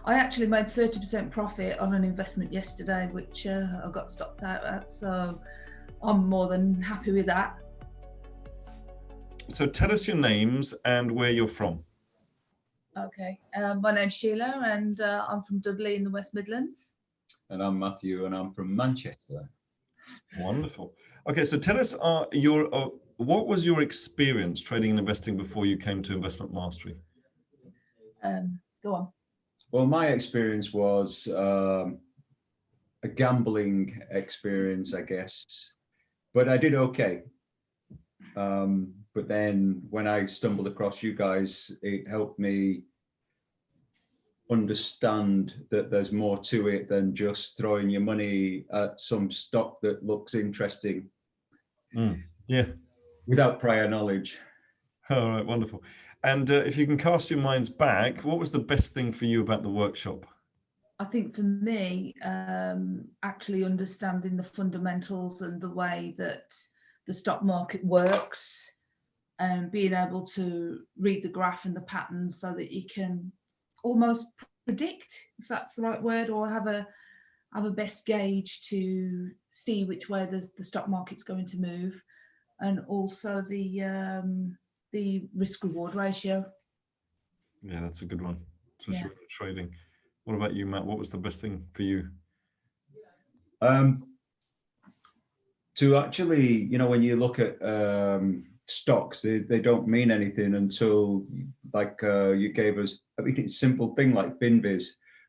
I actually made 30% profit on an investment yesterday, which I got stopped out at. So I'm more than happy with that. So tell us your names and where you're from. Okay. My name's Sheila, and I'm from Dudley in the West Midlands. And I'm Matthew, and I'm from Manchester. Wonderful. Okay, so tell us what was your experience trading and investing before you came to Investment Mastery? Go on. Well, my experience was a gambling experience, I guess, but I did okay. But then when I stumbled across you guys, it helped me understand that there's more to it than just throwing your money at some stock that looks interesting. Yeah. Without prior knowledge. All right, wonderful. And if you can cast your minds back, what was the best thing for you about the workshop? I think for me, actually understanding the fundamentals and the way that the stock market works, and being able to read the graph and the patterns so that you can almost predict, if that's the right word, or have a best gauge to see which way the stock market's going to move, and also the risk reward ratio. Yeah, that's a good one, especially with trading. What about you, Matt? What was the best thing for you? To actually, when you look at stocks, they don't mean anything until, like you gave us, it's a simple thing like FinViz.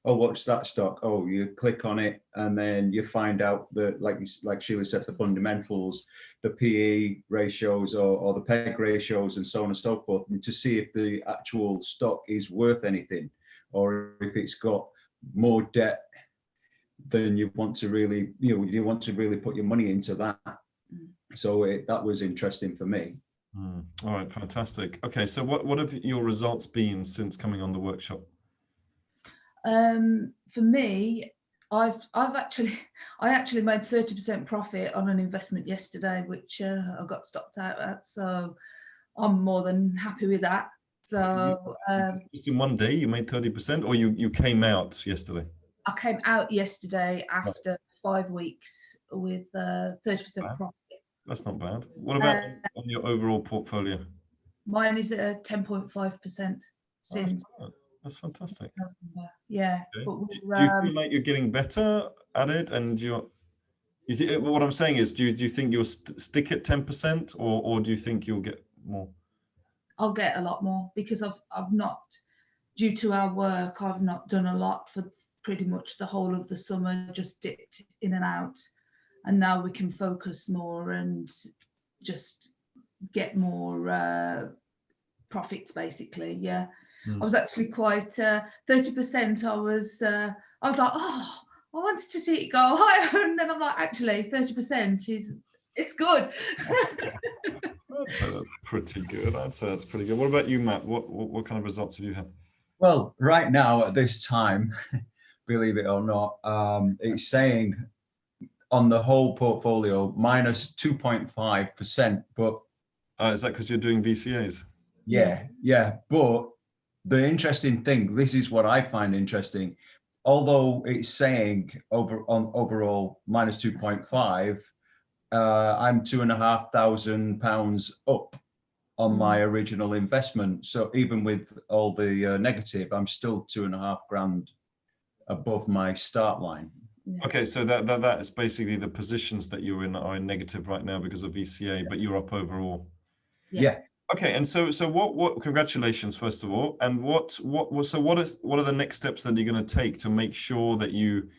Oh, what's that stock? Oh, you click on it and then you find out that, like Sheila said, the fundamentals, the PE ratios or the PEG ratios and so on and so forth, and to see if the actual stock is worth anything or if it's got more debt than you want to really, you want to really put your money into that. So that was interesting for me. All right, fantastic. Okay, so what have your results been since coming on the workshop? For me, I actually made 30% profit on an investment yesterday, which I got stopped out at. So I'm more than happy with that. So just in one day you made 30%, or you came out yesterday? I came out yesterday after 5 weeks with 30% profit. That's not bad. What about on your overall portfolio? Mine is at 10.5% since. That's fantastic. Yeah. Okay. But do you feel like you're getting better at it? And what I'm saying is, do you think you'll stick at 10%, or do you think you'll get more? I'll get a lot more, because I've not, due to our work, I've not done a lot for pretty much the whole of the summer, just dipped in and out. And now we can focus more and just get more profits, basically. Yeah. I was actually quite 30%. I was like, oh, I wanted to see it go higher, and then I'm like, actually, 30% it's good. I'd say that's pretty good. What about you, Matt? What kind of results have you had? Well, right now at this time, believe it or not, it's saying on the whole portfolio minus 2.5%. But is that because you're doing VCAs? Yeah. But the interesting thing, this is what I find interesting. Although it's saying overall minus 2.5, I'm £2,500 up on my original investment. So even with all the negative, I'm still £2,500 above my start line. Okay, so that is basically the positions that you're in are in negative right now because of VCA, but you're up overall. Yeah. Okay, and so what? Congratulations, first of all. And what are the next steps that you're going to take to make sure that you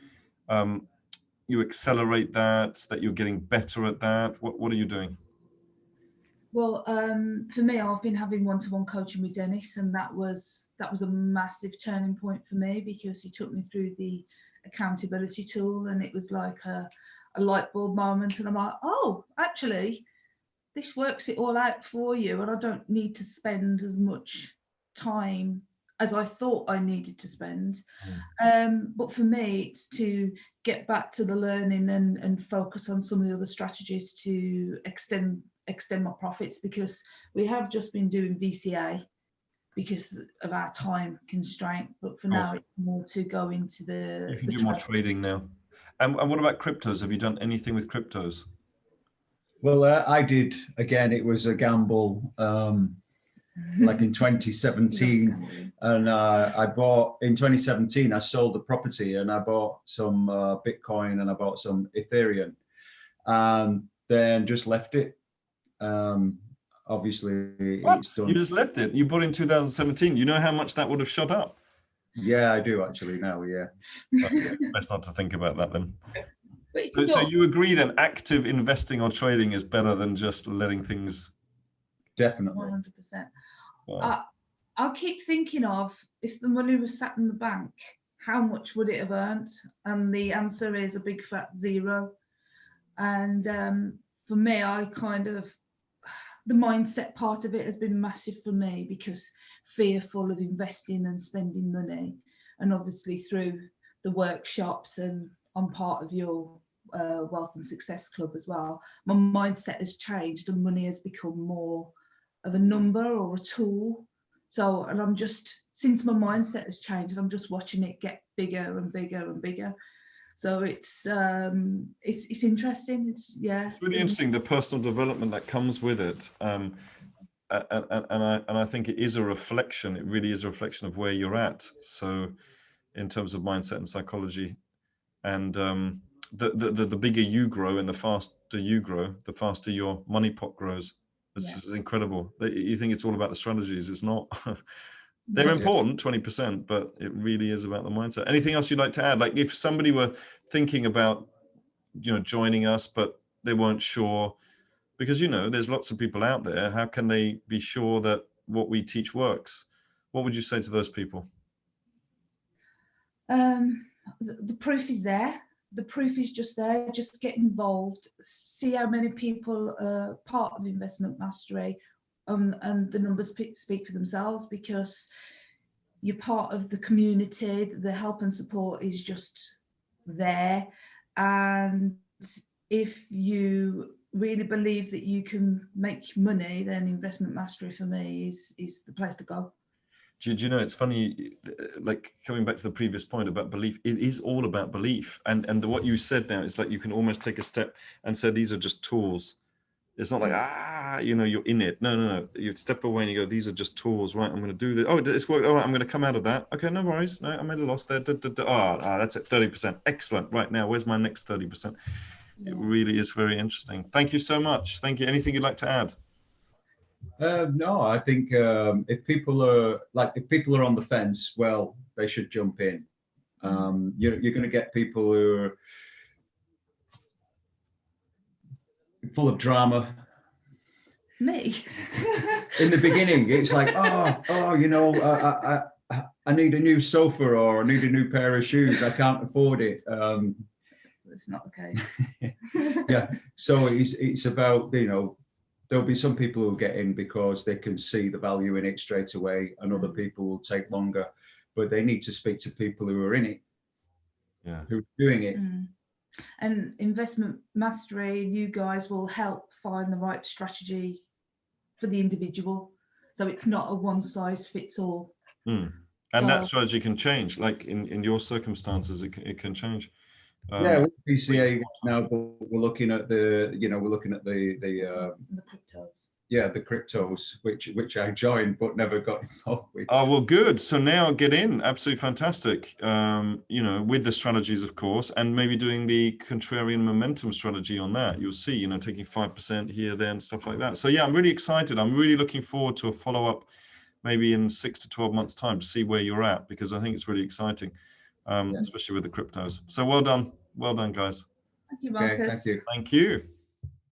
accelerate that you're getting better at that? What are you doing? Well, for me, I've been having one-to-one coaching with Dennis, and that was a massive turning point for me, because he took me through the accountability tool, and it was like a light bulb moment. And I'm like, oh, actually, this works it all out for you, and I don't need to spend as much time as I thought I needed to spend. But for me, it's to get back to the learning and focus on some of the other strategies to extend my profits, because we have just been doing VCA, because of our time constraint. But for now, it's more to go into the. You can do more trading now. And what about cryptos? Have you done anything with cryptos? Well, I did. Again, it was a gamble. Like in 2017, and I bought in 2017. I sold the property and I bought some Bitcoin and I bought some Ethereum, and then just left it. Obviously, it's done. You just left it. You bought in 2017. You know how much that would have shot up? Yeah, I do actually now. Yeah. Okay, best not to think about that then. So, so you agree then active investing or trading is better than just letting things? Definitely. 100%. Wow. I'll keep thinking of, if the money was sat in the bank, how much would it have earned? And the answer is a big fat 0. And for me, the mindset part of it has been massive for me, because fearful of investing and spending money. And obviously through the workshops, and I'm part of your Wealth and Success Club as well, my mindset has changed and money has become more of a number or a tool. So, and I'm just, since my mindset has changed, I'm just watching it get bigger and bigger and bigger. So it's interesting. It's really interesting, the personal development that comes with it. And I think it is a reflection. It really is a reflection of where you're at. So, in terms of mindset and psychology, and the bigger you grow and the faster you grow, the faster your money pot grows. This is incredible. You think it's all about the strategies. It's not. They're important, 20%, but it really is about the mindset. Anything else you'd like to add? Like if somebody were thinking about, joining us, but they weren't sure, because, there's lots of people out there. How can they be sure that what we teach works? What would you say to those people? The proof is there. The proof is just there. Just get involved. See how many people are part of Investment Mastery, and the numbers speak for themselves, because you're part of the community. The help and support is just there. And if you really believe that you can make money, then Investment Mastery for me is the place to go. Do you know, it's funny, like coming back to the previous point about belief, it is all about belief. And what you said now is like, you can almost take a step and say, these are just tools. It's not like, you're in it. No. You step away and you go, these are just tools, right? I'm going to do this. Oh, it's worked. All right, I'm going to come out of that. Okay, no worries. No, I made a loss there. That's it, 30%. Excellent. Right now, where's my next 30%? It really is very interesting. Thank you so much. Thank you. Anything you'd like to add? No, I think if people are on the fence, well, they should jump in. You're going to get people who are full of drama. Me? In the beginning, it's like, I need a new sofa, or I need a new pair of shoes. I can't afford it. That's not the case. Yeah. So it's about, there'll be some people who get in because they can see the value in it straight away, and other people will take longer, but they need to speak to people who are in it, who are doing it. And Investment Mastery, you guys will help find the right strategy for the individual. So it's not a one size fits all. And that strategy can change, like in your circumstances, it can change. With BCA now, we're looking at the cryptos. Yeah, the cryptos, which I joined but never got involved with. Oh, well, good. So now get in. Absolutely fantastic. With the strategies, of course, and maybe doing the contrarian momentum strategy on that. You'll see, taking 5% here, there, and stuff like that. So yeah, I'm really excited. I'm really looking forward to a follow-up, maybe in 6 to 12 months' time, to see where you're at, because I think it's really exciting, especially with the cryptos. So well done, guys. Thank you, Marcus. Okay, thank you. Thank you.